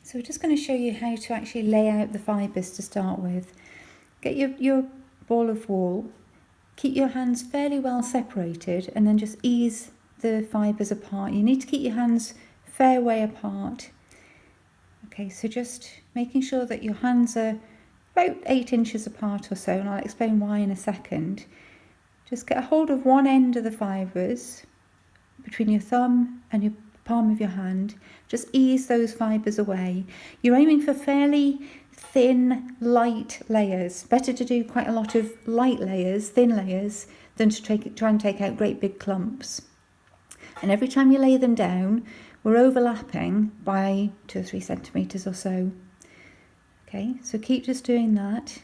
So we're just going to show you how to actually lay out the fibres to start with. Get your ball of wool, keep your hands fairly well separated, and then just ease the fibres apart. You need to keep your hands fair way apart. Okay, so just making sure that your hands are about 8 inches apart or so, and I'll explain why in a second. Just get a hold of one end of the fibres between your thumb and your palm of your hand. Just ease those fibres away. You're aiming for fairly thin, light layers. Better to do quite a lot of light layers, thin layers, than to try and take out great big clumps. And every time you lay them down, we're overlapping by 2 or 3 centimetres or so. Okay, so keep just doing that.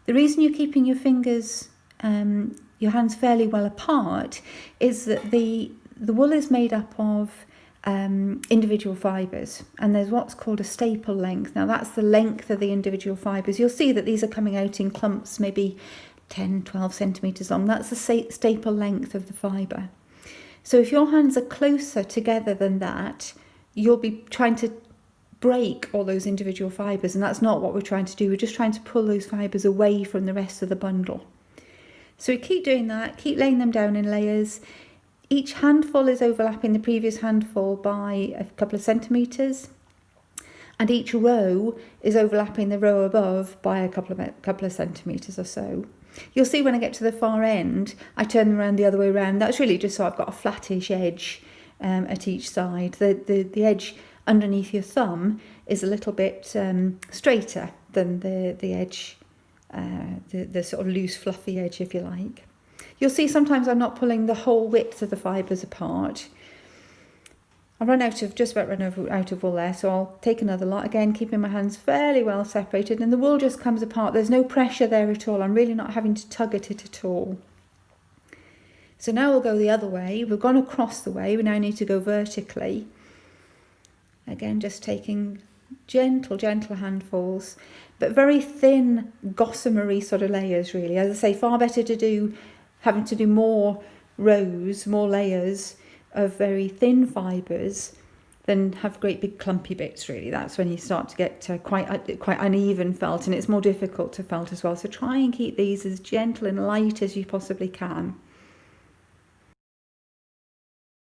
The reason you're keeping your fingers, your hands fairly well apart, is that the wool is made up of individual fibres, and there's what's called a staple length. Now that's the length of the individual fibres. You'll see that these are coming out in clumps, maybe 10, 12 centimetres long. That's the staple length of the fibre. So if your hands are closer together than that, you'll be trying to break all those individual fibres, and that's not what we're trying to do. We're just trying to pull those fibres away from the rest of the bundle. So we keep doing that, keep laying them down in layers. Each handful is overlapping the previous handful by a couple of centimetres, and each row is overlapping the row above by a couple of centimetres or so. You'll see when I get to the far end, I turn them around the other way around. That's really just so I've got a flattish edge at each side. The edge underneath your thumb is a little bit straighter than the edge, the sort of loose, fluffy edge, if you like. You'll see sometimes I'm not pulling the whole width of the fibres apart. I've just about run out of wool there, so I'll take another lot again, keeping my hands fairly well separated, and the wool just comes apart. There's no pressure there at all. I'm really not having to tug at it at all. So now we'll go the other way. We've gone across the way. We now need to go vertically. Again, just taking gentle handfuls, but very thin, gossamery sort of layers, really. As I say, far better to do, having to do more rows, more layers of very thin fibres than have great big clumpy bits, really. That's when you start to get quite uneven felt, and it's more difficult to felt as well. So try and keep these as gentle and light as you possibly can.